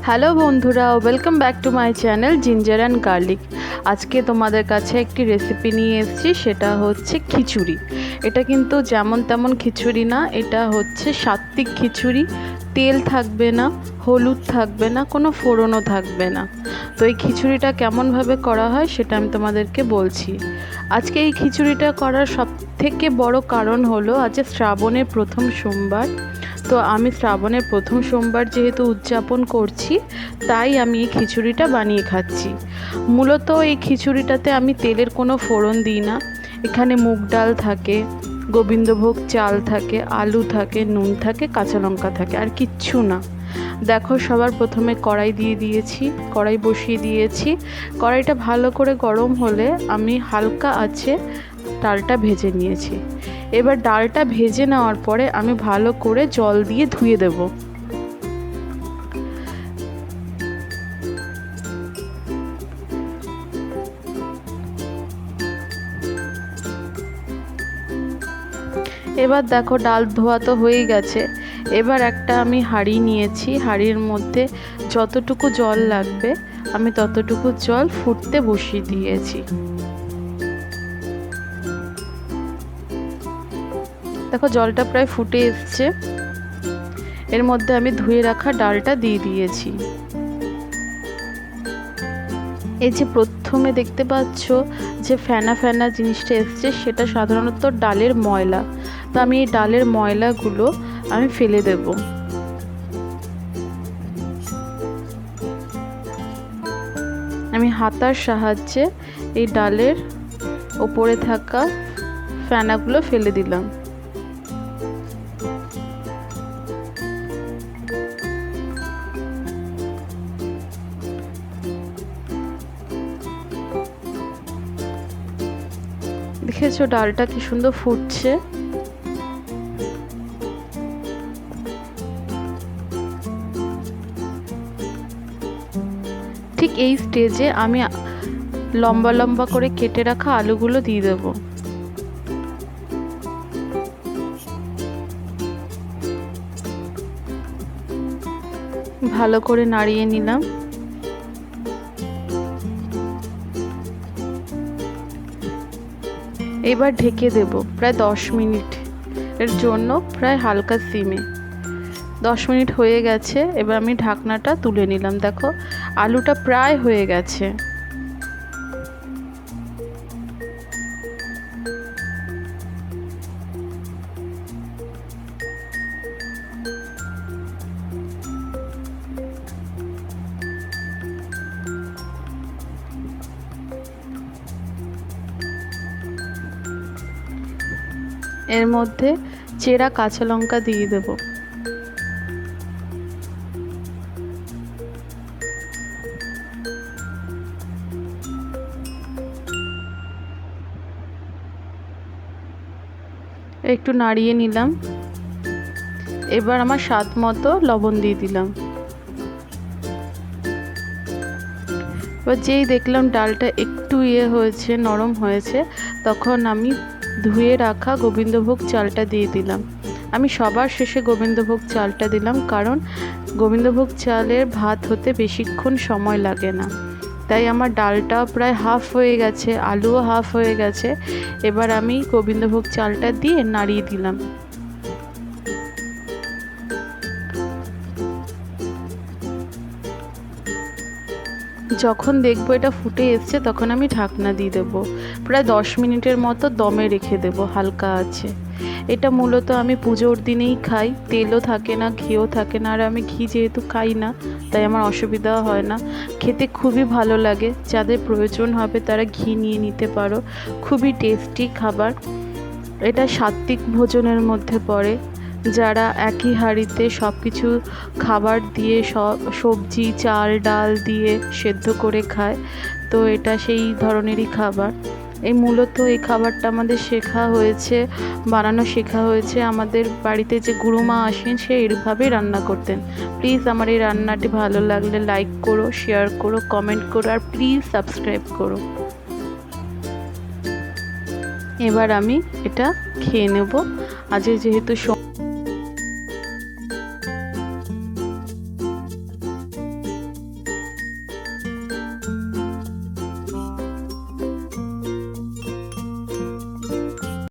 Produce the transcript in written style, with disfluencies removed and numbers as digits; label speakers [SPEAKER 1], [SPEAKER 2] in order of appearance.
[SPEAKER 1] Hello বন্ধুরা, welcome back to my channel ginger and garlic. আজকে তোমাদের কাছে একটি রেসিপি নিয়ে এসেছি, সেটা হচ্ছে খিচুড়ি। এটা কিন্তু যেমন তেমন খিচুড়ি না, এটা হচ্ছে সাত্বিক খিচুড়ি। তেল থাকবে না, হলুদ থাকবে না, কোনো ফোড়নও থাকবে না। তো এই খিচুড়িটা কেমনভাবে করা হয় সেটা আমি তোমাদেরকে বলছি। আজকে এই খিচুড়িটা করার সবথেকে বড় কারণ হলো আজ শ্রাবণের প্রথম সোমবার। তো আমি শ্রাবণের প্রথম সোমবার যেহেতু উদযাপন করছি, তাই আমি এই খিচুড়িটা বানিয়ে খাচ্ছি। মূলত এই খিচুড়িটাতে আমি তেলের কোনো ফোড়ন দিই না। এখানে মুগ ডাল থাকে, গোবিন্দভোগ চাল থাকে, আলু থাকে, নুন থাকে, কাঁচা লঙ্কা থাকে, আর কিচ্ছু না। দেখো, সবার প্রথমে কড়াই কড়াই বসিয়ে দিয়েছি। কড়াইটা ভালো করে গরম হলে আমি হালকা আছে ডালটা ভেজে নিয়েছি। এবার ডালটা ভেজে নেওয়ার পরে আমি ভালো করে জল দিয়ে ধুয়ে দেব। এবার দেখো, ডাল ধোয়া তো হয়ে গেছে। এবার একটা আমি হাঁড়ি নিয়েছি, হাঁড়ির মধ্যে যতটুকু জল লাগবে আমি ততটুকু জল ফুটতে বসিয়ে দিয়েছি। দেখো, জলটা প্রায় ফুটে এসছে। এর মধ্যে আমি ধুয়ে রাখা ডালটা দিয়ে দিয়েছি। এই যে প্রথমে দেখতে পাচ্ছ যে ফেনা ফেনা জিনিসটা এসছে, সেটা সাধারণত ডালের ময়লা। তো আমি এই ডালের ময়লাগুলো আমি ফেলে দেব। আমি হাতার সাহায্যে এই ডালের ওপরে থাকা ফেনাগুলো ফেলে দিলাম। দেখেছো ডালটা কি সুন্দর ফুটছে। ঠিক এই স্টেজে আমি লম্বা লম্বা করে কেটে রাখা আলুগুলো দিয়ে দেব। ভালো করে নাড়িয়ে নিলাম। এবার ঢেকে দেব প্রায় 10 মিনিট এর জন্য, প্রায় হালকা সিমে। 10 মিনিট হয়ে গেছে। এবার আমি ঢাকনাটা তুলে নিলাম। দেখো, আলুটা প্রায় হয়ে গেছে। এর মধ্যে চেরা কাঁচা লঙ্কা দিয়ে দেব। একটু নাড়িয়ে নিলাম। এবার আমার স্বাদ মতো লবণ দিয়ে দিলাম। এবার যেই দেখলাম ডালটা একটু হয়েছে, নরম হয়েছে, তখন আমি ধুয়ে রাখা গোবিন্দভোগ চালটা দিয়ে দিলাম। আমি সবার শেষে গোবিন্দভোগ চালটা দিলাম, কারণ গোবিন্দভোগ চালের ভাত হতে বেশিক্ষণ সময় লাগে না। তাই আমার ডালটাও প্রায় হাফ হয়ে গেছে, আলুও হাফ হয়ে গেছে। এবার আমি গোবিন্দভোগ চালটা দিয়ে নাড়িয়ে দিলাম। যখন দেখবো এটা ফুটে এসছে, তখন আমি ঢাকনা দিয়ে দেবো। প্রায় 10 মিনিটের মতো দমে রেখে দেবো হালকা আছে। এটা মূলত আমি পুজোর দিনেই খাই। তেলও থাকে না, ঘিও থাকে না, আর আমি ঘি যেহেতু খাই না, তাই আমার অসুবিধা হয় না। খেতে খুবই ভালো লাগে। যাদের প্রয়োজন হবে তারা ঘি নিয়ে নিতে পারো। খুবই টেস্টি খাবার। এটা সাত্বিক ভোজনের মধ্যে পড়ে। যারা একই হাঁড়িতে সব কিছু খাবার দিয়ে, সবজি চাল ডাল দিয়ে সেদ্ধ করে খায়, তো এটা সেই ধরনেরই খাবার। মূলত এই খাবারটা আমাদের বানানো শেখা হয়েছে। আমাদের বাড়িতে যে গুরুমা আসেন, সে এইভাবেই রান্না করতেন। প্লিজ আমার এই রান্নাটি ভালো লাগলে লাইক করো, শেয়ার করো, কমেন্ট করো, আর প্লিজ সাবস্ক্রাইব করো। এবার আমি এটা খেয়ে নেব। আজ যেহেতু